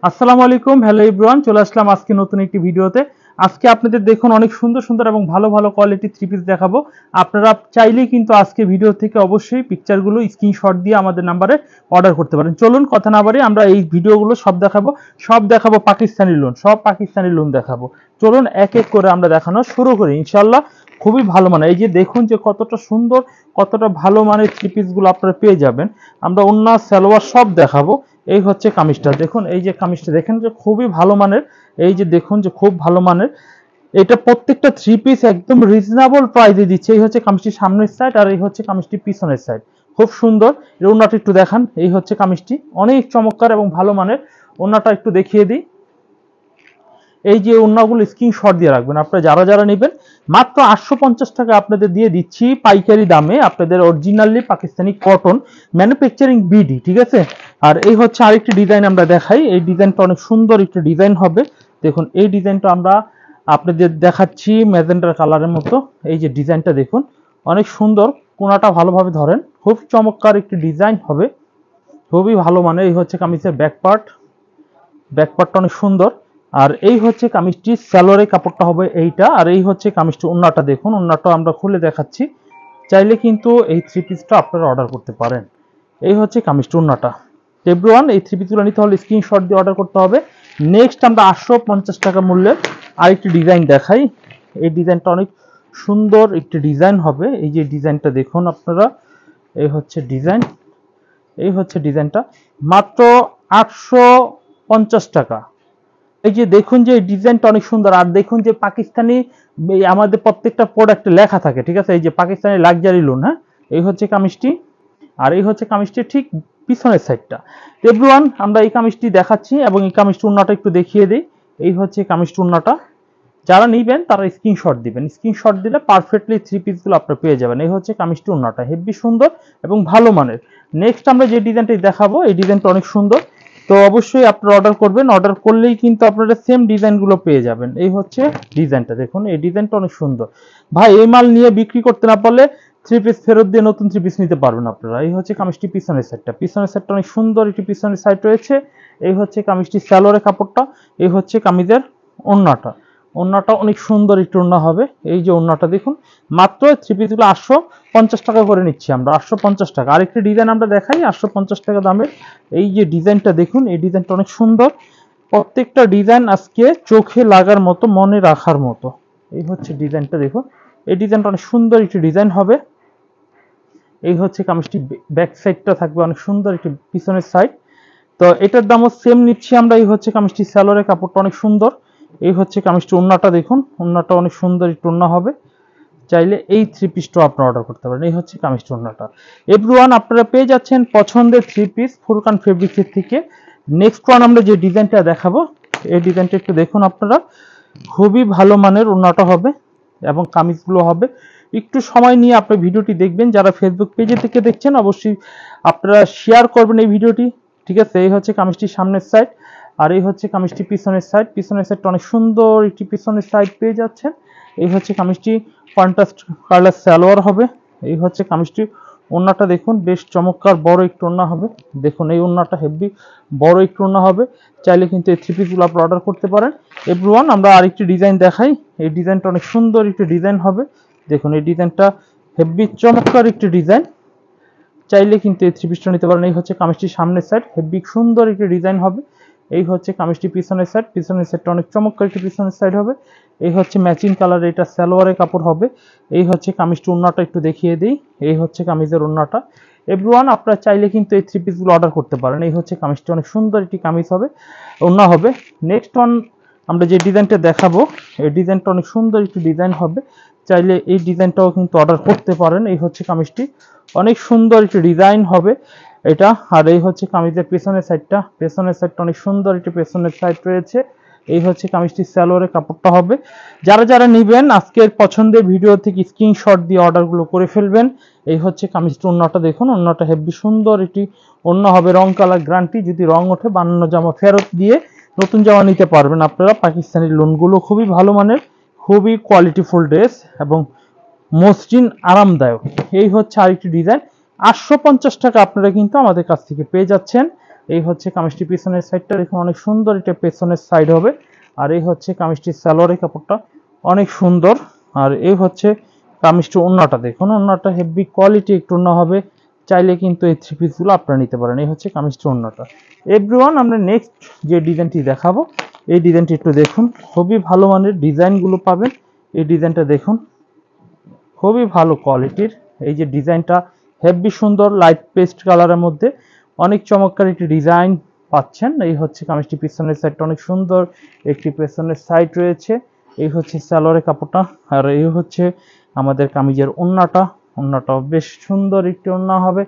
আসসালামু আলাইকুম, hello everyone, চলে আসলাম আজকে নতুন একটি ভিডিওতে। আজকে আপনাদের দেখুন অনেক সুন্দর সুন্দর এবং ভালো ভালো কোয়ালিটির থ্রি পিস দেখাবো। আপনারা চাইলেই কিন্তু আজকে ভিডিও থেকে অবশ্যই পিকচারগুলো স্ক্রিনশট দিয়ে আমাদের নাম্বারে অর্ডার করতে পারেন। চলুন কথা না বাড়িয়ে আমরা এই ভিডিওগুলো সব দেখাবো পাকিস্তানি লোন, সব পাকিস্তানি লোন দেখাবো। চলুন এক এক করে আমরা দেখানো শুরু করি ইনশাল্লাহ। খুবই ভালো মানের, এই যে দেখুন যে কতটা সুন্দর, কতটা ভালো মানের থ্রি পিসগুলো আপনারা পেয়ে যাবেন। আমরা ওন্না সালোয়ার সব দেখাবো। এই হচ্ছে কামিজটা, দেখুন এই যে কামিজটা দেখেন যে খুবই ভালো মানের। এই যে দেখুন যে খুব ভালো মানের, এটা প্রত্যেকটা থ্রি পিস একদম রিজনেবল প্রাইসে দিচ্ছে। এই হচ্ছে কামিজটির সামনের সাইড আর এই হচ্ছে কামিজটির পিছনের সাইড, খুব সুন্দর। এর ওন্নাটা একটু দেখান, এই হচ্ছে কামিজটি অনেক চমৎকার এবং ভালো মানের। ওন্নাটা একটু দেখিয়ে দিই। এই যে ওন্নাগুলো স্ক্রিনশট দিয়ে রাখবেন আপনারা যারা যারা নেবেন। মাত্র 850 টাকা আপনাদের দিয়ে দিচ্ছি পাইকারি দামে, আপনাদের originally Pakistani cotton manufacturing BD, ঠিক আছে। আর এই হচ্ছে আরেকটি ডিজাইন আমরা দেখাই। এই ডিজাইনটা অনেক সুন্দর একটি ডিজাইন হবে। দেখুন এই ডিজাইনটা আমরা আপনাদের দেখাচ্ছি ম্যাজেন্ডার কালারের মতো। এই যে ডিজাইনটা দেখুন অনেক সুন্দর, কোনাটা ভালোভাবে ধরেন, খুব চমৎকার একটি ডিজাইন হবে, খুবই ভালো। মানে এই হচ্ছে কামিজের ব্যাকপার্টটা অনেক সুন্দর। আর এই হচ্ছে কামিজটি সালোয়ারের কাপড়টা হবে এইটা। আর এই হচ্ছে কামিজটি ওন্নাটা দেখুন, ওন্নাটা আমরা খুলে দেখাচ্ছি। চাইলে কিন্তু এই থ্রি পিসটা আপনারা অর্ডার করতে পারেন। এই হচ্ছে কামিজটি ওন্নাটা। এভরিওয়ান, এই থ্রি পিসগুলো নিতে হলে স্ক্রিনশট দিয়ে অর্ডার করতে হবে। নেক্সট আমরা 850 টাকা মূল্যের আরেকটি ডিজাইন দেখাই। এই ডিজাইনটা অনেক সুন্দর একটি ডিজাইন হবে। এই যে ডিজাইনটা দেখুন আপনারা, এই হচ্ছে ডিজাইনটা মাত্র 850 টাকা। এই যে দেখুন যে ডিজাইনটা অনেক সুন্দর। আর দেখুন যে পাকিস্তানি আমাদের প্রত্যেকটা প্রোডাক্টে লেখা থাকে, ঠিক আছে। এই যে পাকিস্তানি লাক্সারি লোন, হ্যাঁ। এই হচ্ছে কামিজটি, আর এই হচ্ছে কামিজটি ঠিক পিছনের সাইডটা। এভরিওয়ান, আমরা এই কামিজটি দেখাচ্ছি এবং এই কামিজটি ওন্নাটা একটু দেখিয়ে দিই। এই হচ্ছে কামিজটি ওন্নাটা। যারা নিবেন তারা স্ক্রিনশট দিবেন, স্ক্রিনশট দিলে পারফেক্টলি থ্রি পিসগুলো আপনারা পেয়ে যাবেন। এই হচ্ছে কামিজটি ওন্নাটা, হেভি সুন্দর এবং ভালো মানের। নেক্সট আমরা যে ডিজাইনটি দেখাবো, এই ডিজাইনটা অনেক সুন্দর। তো অবশ্যই আপনারা অর্ডার করবেন, অর্ডার করলেই কিন্তু আপনারা সেম ডিজাইনগুলো পেয়ে যাবেন। এই হচ্ছে ডিজাইনটা দেখুন, এই ডিজাইনটা অনেক সুন্দর। ভাই এই মাল নিয়ে বিক্রি করতে না পারলে থ্রি পিস ফেরত দিয়ে নতুন থ্রি পিস নিতে পারবেন আপনারা। এই হচ্ছে কামিজটি পিছনের সাইডটা অনেক সুন্দর একটি পিছনের সাইড রয়েছে। এই হচ্ছে কামিজটি সালোয়ারের কাপড়টা। এই হচ্ছে কামিজের ওন্নাটা অনেক সুন্দর একটু ওন্না হবে। এই যে ওন্নাটা দেখুন, মাত্র থ্রি পিসগুলো 850 টাকা করে নিচ্ছি আমরা, 850 টাকা। আরেকটি ডিজাইন আমরা দেখাই 850 টাকা দামের। এই যে ডিজাইনটা দেখুন, এই ডিজাইনটা অনেক সুন্দর। প্রত্যেকটা ডিজাইন আজকে চোখে লাগার মতো, মনে রাখার মতো। এই হচ্ছে ডিজাইনটা দেখুন, এই ডিজাইনটা অনেক সুন্দর একটি ডিজাইন হবে। এই হচ্ছে কামিজটি ব্যাক সাইডটা থাকবে অনেক সুন্দর একটি পিছনের সাইড। তো এটার দামও সেম নিচ্ছি আমরা। এই হচ্ছে কামিজটি সালোয়ারের কাপড়টা অনেক সুন্দর। এই হচ্ছে কামিজটি ওন্নাটা দেখুন, ওন্নাটা অনেক সুন্দর একটু ওন্না হবে। চাইলে এই থ্রি পিসটাও আপনারা অর্ডার করতে পারেন। এই হচ্ছে কামিজটি ওন্নাটা। এভরিওয়ান, আপনারা পেয়ে যাচ্ছেন পছন্দের থ্রি পিস ফুরকান ফেব্রিক্সের থেকে। নেক্সট ওয়ান আমরা যে ডিজাইনটা দেখাবো, এই ডিজাইনটা একটু দেখুন আপনারা, খুবই ভালো মানের ওন্নাটা হবে এবং কামিজগুলো হবে। একটু সময় নিয়ে আপনি ভিডিওটি দেখবেন। যারা ফেসবুক পেজে থেকে দেখছেন অবশ্যই আপনারা শেয়ার করবেন এই ভিডিওটি, ঠিক আছে। এই হচ্ছে কামিজটির সামনের সাইড আর এই হচ্ছে কামিজটি পিছনের সাইডটা অনেক সুন্দর একটি পিছনের সাইড পেয়ে যাচ্ছেন। এই হচ্ছে কামিজটি কন্ট্রাস্ট কালার সালোয়ার হবে। এই হচ্ছে কামিজটি ওন্নাটা দেখুন, বেশ চমৎকার বড় একটু ওন্না হবে। দেখুন এই ওন্নাটা হেভি বড় একটু ওন্না হবে। চাইলে কিন্তু এই থ্রি পিসগুলো আপনারা অর্ডার করতে পারেন। এভরিওয়ান, আমরা আরেকটি ডিজাইন দেখাই। এই ডিজাইনটা অনেক সুন্দর একটি ডিজাইন হবে। দেখুন এই ডিজাইনটা হেভি চমৎকার একটি ডিজাইন। চাইলে কিন্তু এই থ্রি পিসটা নিতে পারেন। এই হচ্ছে কামিজটির সামনের সাইড, হেভি সুন্দর একটি ডিজাইন হবে। এই হচ্ছে কামিজটি পিছনের সাইডটা অনেক চমৎকার একটি পিছনের সাইড হবে। এই হচ্ছে ম্যাচিং কালার, এটা সালোয়ারের কাপড় হবে। এই হচ্ছে কামিজটি ওন্নাটা একটু দেখিয়ে দিই। এই হচ্ছে কামিজের ওন্নাটা। এভরিওয়ান, আপনারা চাইলে কিন্তু এই থ্রি পিসগুলো অর্ডার করতে পারেন। এই হচ্ছে কামিজটি অনেক সুন্দর একটি কামিজ হবে, ওন্না হবে। নেক্সট ওয়ান আমরা যে ডিজাইনটা দেখাবো, এই ডিজাইনটা অনেক সুন্দর একটি ডিজাইন হবে। চাইলে এই ডিজাইনটাও কিন্তু অর্ডার করতে পারেন। এই হচ্ছে কামিজটি অনেক সুন্দর একটি ডিজাইন হবে এটা। আর এই হচ্ছে কামিজের পেছনের সাইডটা অনেক সুন্দর একটি পেছনের সাইড রয়েছে। এই হচ্ছে কামিজটি সালোয়ারের কাপড়টা হবে। যারা যারা নেবেন আজকের পছন্দের ভিডিও থেকে স্ক্রিনশট দিয়ে অর্ডারগুলো করে ফেলবেন। এই হচ্ছে কামিজটি ওন্নাটা দেখুন, ওন্নাটা হেভি সুন্দর একটি ওন্না হবে, রং কালার গ্যারান্টি। যদি রং ওঠে বানানো জামা ফেরত দিয়ে নতুন জামা নিতে পারবেন আপনারা। পাকিস্তানি লোনগুলো খুবই ভালো মানের, খুবই কোয়ালিটিফুল ড্রেস এবং মসৃণ আরামদায়ক। এই হচ্ছে আরেকটি ডিজাইন। 850 টাকা আপনারা কিন্তু আমাদের কাছ থেকে পেয়ে যাচ্ছেন। এই হচ্ছে কামিজটি পিছনের সাইডটা দেখুন, অনেক সুন্দর এটা পেছনের সাইড হবে। আর এই হচ্ছে কামিজটির সালোয়ারের কাপড়টা অনেক সুন্দর। আর এই হচ্ছে কামিজটির ওড়নাটা, দেখুন ওড়নাটা হেভি কোয়ালিটি একটু ওড়না হবে, চাইলে কিন্তু এই থ্রি পিসগুলো আপনারা নিতে পারেন। এই হচ্ছে কামিজটির ওড়নাটা। এভরিওয়ান, আমরা নেক্সট যে ডিজাইনটি দেখাবো, এই ডিজাইনটি একটু দেখুন, খুবই ভালো মানের ডিজাইনগুলো পাবেন। এই ডিজাইনটা দেখুন, খুবই ভালো কোয়ালিটির। এই যে ডিজাইনটা হেভি সুন্দর, লাইট পেস্ট কালারের মধ্যে অনেক চমৎকার একটি ডিজাইন পাচ্ছেন। এই হচ্ছে কামিজটি পিছনের সাইডটা অনেক সুন্দর একটি পেছনের সাইড রয়েছে। এই হচ্ছে সালোয়ারের কাপড়টা। আর এই হচ্ছে আমাদের কামিজের ওড়নাটা। ওড়নাটাও বেশ সুন্দর একটি ওড়না হবে,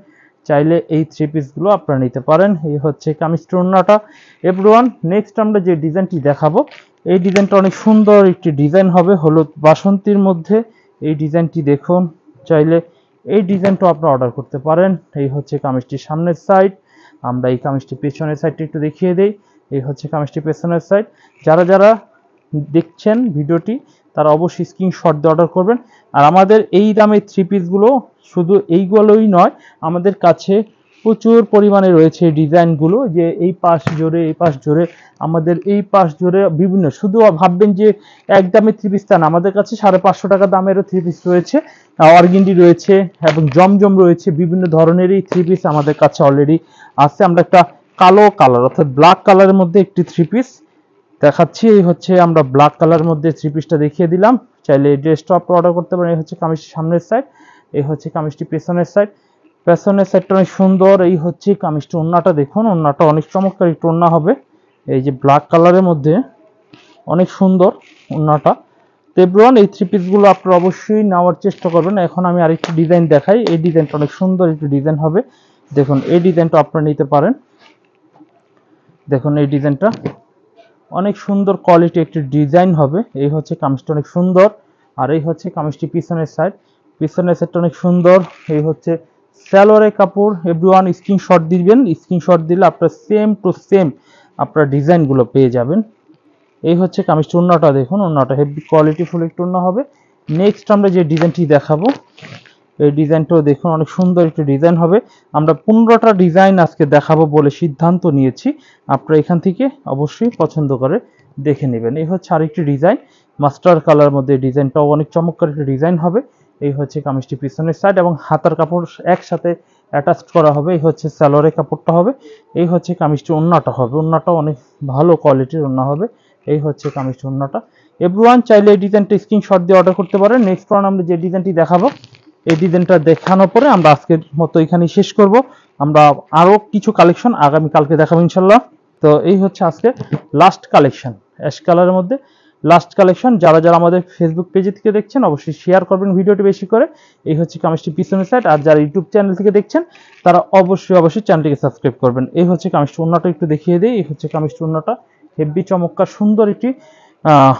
চাইলে এই থ্রি পিসগুলো আপনারা নিতে পারেন। এই হচ্ছে কামিজটির ওড়নাটা। এভরিওয়ান, নেক্সট আমরা যে ডিজাইনটি দেখাবো, এই ডিজাইনটা অনেক সুন্দর একটি ডিজাইন হবে, হলুদ বাসন্তীর মধ্যে। এই ডিজাইনটি দেখুন, চাইলে এই ডিজাইনটা আপনারা অর্ডার করতে পারেন। এই হচ্ছে কামিজটির সামনের সাইড। আমরা এই কামিজটি পেছনের সাইডটি একটু দেখিয়ে দেই। এই হচ্ছে কামিজটি পেছনের সাইড। যারা যারা দেখছেন ভিডিওটি, তারা অবশ্যই স্ক্রিনশট দিয়ে অর্ডার করবেন। আর আমাদের এই দামের থ্রি পিসগুলো শুধু এইগুলোই নয়, আমাদের কাছে প্রচুর পরিমাণে রয়েছে ডিজাইনগুলো, যে এই পাশ জুড়ে এই পাশ জুড়ে, আমাদের এই পাশ জুড়ে বিভিন্ন, শুধু ভাববেন যে এক দামের থ্রি পিস তা না, আমাদের কাছে 550 টাকা দামেরও থ্রি পিস রয়েছে, অর্গেন্ডি রয়েছে এবং জমজম রয়েছে, বিভিন্ন ধরনেরই থ্রি পিস আমাদের কাছে অলরেডি আছে। আমরা একটা কালো কালার অর্থাৎ ব্ল্যাক কালারের মধ্যে একটি থ্রি পিস দেখাচ্ছি। এই হচ্ছে আমরা ব্ল্যাক কালারের মধ্যে থ্রি পিসটা দেখিয়ে দিলাম, চাইলে এই ড্রেসটা আপনারা অর্ডার করতে পারেন। এই হচ্ছে কামিজটির সামনের সাইড। এই হচ্ছে কামিজটি পেছনের সাইড। পেছনের সাইডটা অনেক সুন্দর। এই হচ্ছে কামিজটি ওড়নাটা দেখুন, ওড়নাটা অনেক চমৎকার একটু ওড়না হবে, এই যে ব্ল্যাক কালারের মধ্যে অনেক সুন্দর ওড়নাটা। এভরিওয়ান, এই থ্রি পিসগুলো আপনারা অবশ্যই নেওয়ার চেষ্টা করবেন। এখন আমি আরেকটি ডিজাইন দেখাই। এই ডিজাইনটা অনেক সুন্দর একটি ডিজাইন হবে, দেখুন এই ডিজাইনটা আপনারা নিতে পারেন। দেখুন এই ডিজাইনটা অনেক সুন্দর কোয়ালিটি একটি ডিজাইন হবে। এই হচ্ছে কামিজটা অনেক সুন্দর। আর এই হচ্ছে কামিজটি পিছনের সাইড। পিছনের সাইডটা অনেক সুন্দর। এই হচ্ছে সালোয়ারের কাপড়। এভরিওয়ান স্ক্রিনশট দিবেন, স্ক্রিনশট দিলে আপনারা সেম টু সেম আপনারা ডিজাইনগুলো পেয়ে যাবেন। এই হচ্ছে কামিজটি ওড়নাটা দেখুন, ওড়নাটা হেভি কোয়ালিটি ফুল একটু ওড়না হবে। নেক্সট আমরা যে ডিজাইনটি দেখাবো, এই ডিজাইনটাও দেখুন অনেক সুন্দর একটি ডিজাইন হবে। আমরা 15টা ডিজাইন আজকে দেখাবো বলে সিদ্ধান্ত নিয়েছি, আপনারা এখান থেকে অবশ্যই পছন্দ করে দেখে নেবেন। এই হচ্ছে আরেকটি ডিজাইন, মাস্টার কালার মধ্যে ডিজাইনটাও অনেক চমৎকার একটি ডিজাইন হবে। এই হচ্ছে কামিজটি পিছনের সাইড এবং হাতার কাপড় একসাথে অ্যাটাচ করা হবে। এই হচ্ছে সালোয়ারের কাপড়টা হবে। এই হচ্ছে কামিজটি ওড়নাটা হবে, ওড়নাটা অনেক ভালো কোয়ালিটির ওড়না হবে। এই হচ্ছে কামিজটি ওড়নাটা। এভরিওয়ান, চাইলে এই ডিজাইনটা স্ক্রিনশট দিয়ে অর্ডার করতে পারেন। নেক্সট ওয়ান আমরা যে ডিজাইনটি দেখাবো, এই ডিজাইনটা দেখানোর পরে আমরা আজকের মতো এখানেই শেষ করব। আমরা আরো কিছু কালেকশন আগামী কালকে দেখাবো ইনশাল্লাহ। তো এই হচ্ছে আজকে লাস্ট কালেকশন, অ্যাশ কালারের মধ্যে লাস্ট কালেকশন। যারা যারা আমাদের ফেসবুক পেজে থেকে দেখছেন অবশ্যই শেয়ার করবেন ভিডিওটি বেশি করে। এই হচ্ছে কামিজটি পিছনের সাইড। আর যারা ইউটিউব চ্যানেল থেকে দেখছেন তারা অবশ্যই চ্যানেলটিকে সাবস্ক্রাইব করবেন। এই হচ্ছে কামিজটি ওড়নাটা একটু দেখিয়ে দিই। এই হচ্ছে কামিজটি ওড়নাটা হেভি চমৎকার সুন্দর একটি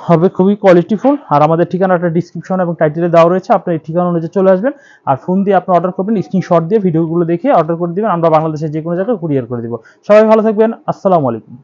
হবে, খুবই কোয়ালিটিফুল। আর আমাদের ঠিকানাটা ডিসক্রিপশন এবং টাইটেলে দেওয়া রয়েছে, আপনি এই ঠিকানা অনুযায়ী চলে আসবেন। আর ফোন দিয়ে আপনি অর্ডার করবেন, স্ক্রিনশট দিয়ে ভিডিওগুলো দেখে অর্ডার করে দিবেন, আমরা বাংলাদেশের যে কোনো জায়গায় কুরিয়ার করে দিব। সবাই ভালো থাকবেন, আসসালামু আলাইকুম।